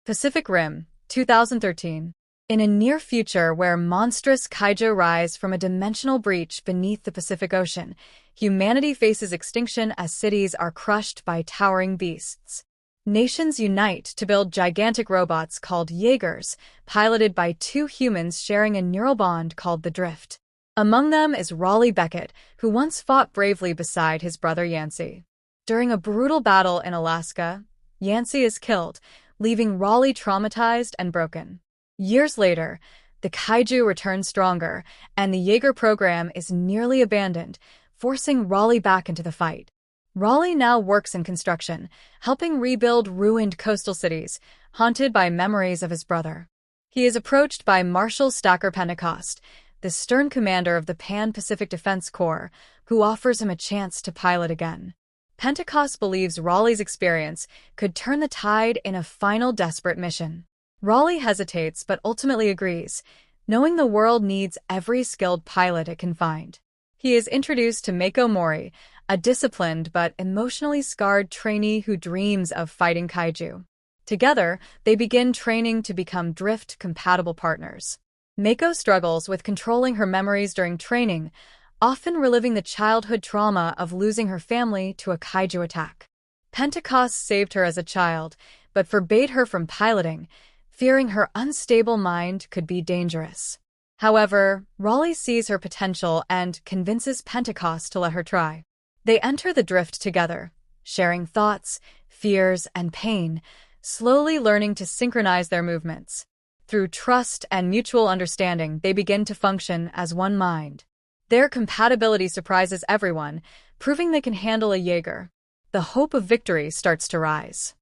Pacific Rim, 2013. In a near future where monstrous kaiju rise from a dimensional breach beneath the Pacific Ocean, humanity faces extinction as cities are crushed by towering beasts. Nations unite to build gigantic robots called Jaegers, piloted by two humans sharing a neural bond called the Drift. Among them is Raleigh Beckett, who once fought bravely beside his brother Yancey. During a brutal battle in Alaska, Yancey is killed, leaving Raleigh traumatized and broken. Years later, the kaiju return stronger, and the Jaeger program is nearly abandoned, forcing Raleigh back into the fight. Raleigh now works in construction, helping rebuild ruined coastal cities, haunted by memories of his brother. He is approached by Marshal Stacker Pentecost, the stern commander of the Pan-Pacific Defense Corps, who offers him a chance to pilot again. Pentecost believes Raleigh's experience could turn the tide in a final desperate mission. Raleigh hesitates but ultimately agrees, knowing the world needs every skilled pilot it can find. He is introduced to Mako Mori, a disciplined but emotionally scarred trainee who dreams of fighting kaiju. Together, they begin training to become Drift-compatible partners. Mako struggles with controlling her memories during training, often reliving the childhood trauma of losing her family to a kaiju attack. Pentecost saved her as a child, but forbade her from piloting, fearing her unstable mind could be dangerous. However, Raleigh sees her potential and convinces Pentecost to let her try. They enter the Drift together, sharing thoughts, fears, and pain, slowly learning to synchronize their movements. Through trust and mutual understanding, they begin to function as one mind. Their compatibility surprises everyone, proving they can handle a Jaeger. The hope of victory starts to rise.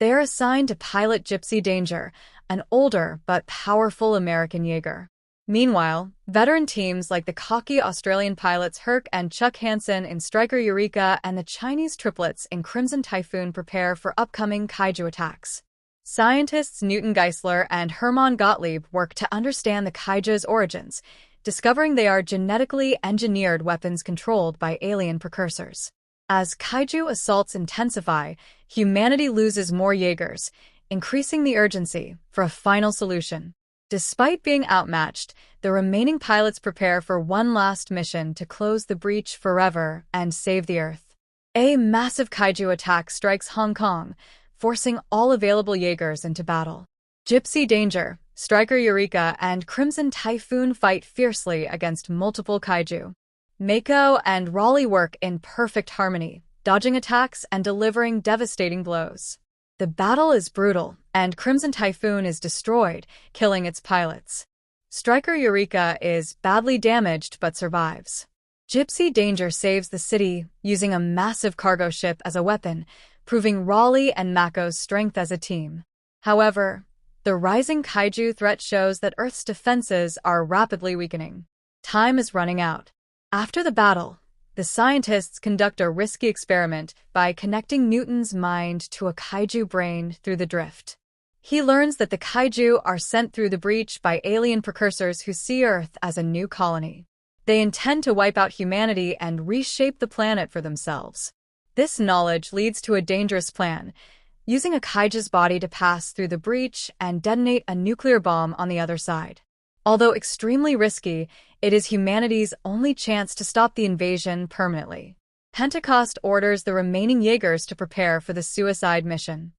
They are assigned to pilot Gypsy Danger, an older but powerful American Jaeger. Meanwhile, veteran teams like the cocky Australian pilots Herc and Chuck Hansen in Striker Eureka and the Chinese triplets in Crimson Typhoon prepare for upcoming kaiju attacks. Scientists Newton Geisler and Hermann Gottlieb work to understand the kaiju's origins, discovering they are genetically engineered weapons controlled by alien precursors. As kaiju assaults intensify, humanity loses more Jaegers, increasing the urgency for a final solution. Despite being outmatched, the remaining pilots prepare for one last mission to close the breach forever and save the Earth. A massive kaiju attack strikes Hong Kong, forcing all available Jaegers into battle. Gypsy Danger, Striker Eureka, and Crimson Typhoon fight fiercely against multiple kaiju. Mako and Raleigh work in perfect harmony, dodging attacks and delivering devastating blows. The battle is brutal, and Crimson Typhoon is destroyed, killing its pilots. Striker Eureka is badly damaged but survives. Gypsy Danger saves the city, using a massive cargo ship as a weapon, proving Raleigh and Mako's strength as a team. However, the rising kaiju threat shows that Earth's defenses are rapidly weakening. Time is running out. After the battle, the scientists conduct a risky experiment by connecting Newton's mind to a kaiju brain through the Drift. He learns that the kaiju are sent through the breach by alien precursors who see Earth as a new colony. They intend to wipe out humanity and reshape the planet for themselves. This knowledge leads to a dangerous plan, using a kaiju's body to pass through the breach and detonate a nuclear bomb on the other side. Although extremely risky, it is humanity's only chance to stop the invasion permanently. Pentecost orders the remaining Jaegers to prepare for the suicide mission.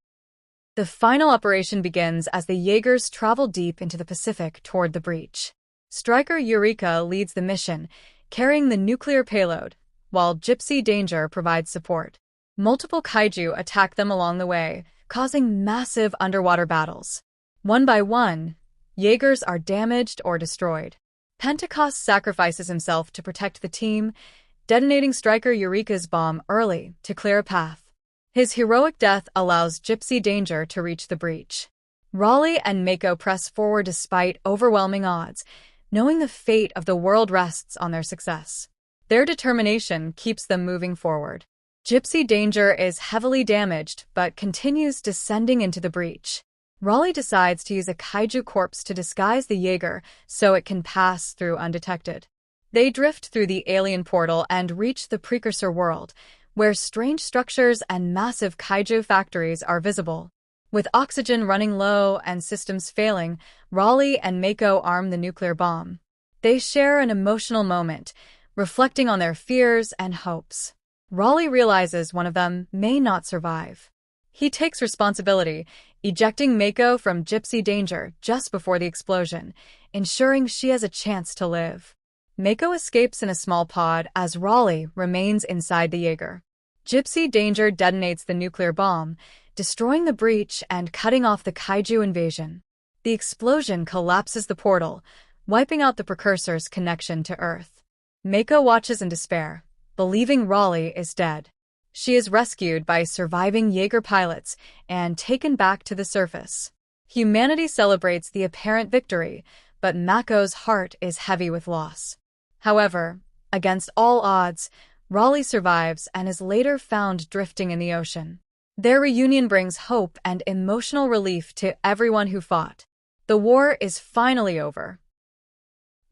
The final operation begins as the Jaegers travel deep into the Pacific toward the breach. Striker Eureka leads the mission, carrying the nuclear payload, while Gypsy Danger provides support. Multiple kaiju attack them along the way, causing massive underwater battles. One by one, Jaegers are damaged or destroyed. Pentecost sacrifices himself to protect the team, detonating Striker Eureka's bomb early to clear a path. His heroic death allows Gypsy Danger to reach the breach. Raleigh and Mako press forward despite overwhelming odds, knowing the fate of the world rests on their success. Their determination keeps them moving forward. Gypsy Danger is heavily damaged but continues descending into the breach. Raleigh decides to use a kaiju corpse to disguise the Jaeger so it can pass through undetected. They drift through the alien portal and reach the precursor world, where strange structures and massive kaiju factories are visible. With oxygen running low and systems failing, Raleigh and Mako arm the nuclear bomb. They share an emotional moment, reflecting on their fears and hopes. Raleigh realizes one of them may not survive. He takes responsibility, ejecting Mako from gypsy danger just before the explosion, ensuring she has a chance to live. Mako escapes in a small pod as Raleigh remains inside the Jaeger. Gypsy danger detonates the nuclear bomb, destroying the breach and cutting off the kaiju invasion. The explosion collapses the portal, wiping out the precursor's connection to Earth. Mako watches in despair, believing Raleigh is dead. She is rescued by surviving Jaeger pilots and taken back to the surface. Humanity celebrates the apparent victory, but Mako's heart is heavy with loss. However, against all odds, Raleigh survives and is later found drifting in the ocean. Their reunion brings hope and emotional relief to everyone who fought. The war is finally over.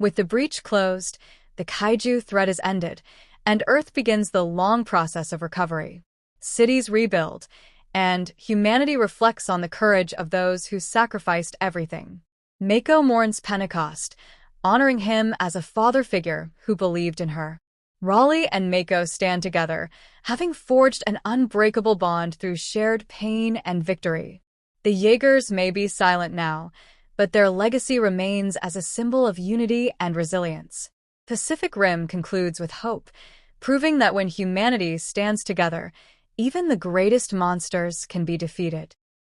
With the breach closed, the kaiju threat is ended, and Earth begins the long process of recovery. Cities rebuild, and humanity reflects on the courage of those who sacrificed everything. Mako mourns Pentecost, honoring him as a father figure who believed in her. Raleigh and Mako stand together, having forged an unbreakable bond through shared pain and victory. The Jaegers may be silent now, but their legacy remains as a symbol of unity and resilience. Pacific Rim concludes with hope, proving that when humanity stands together, even the greatest monsters can be defeated.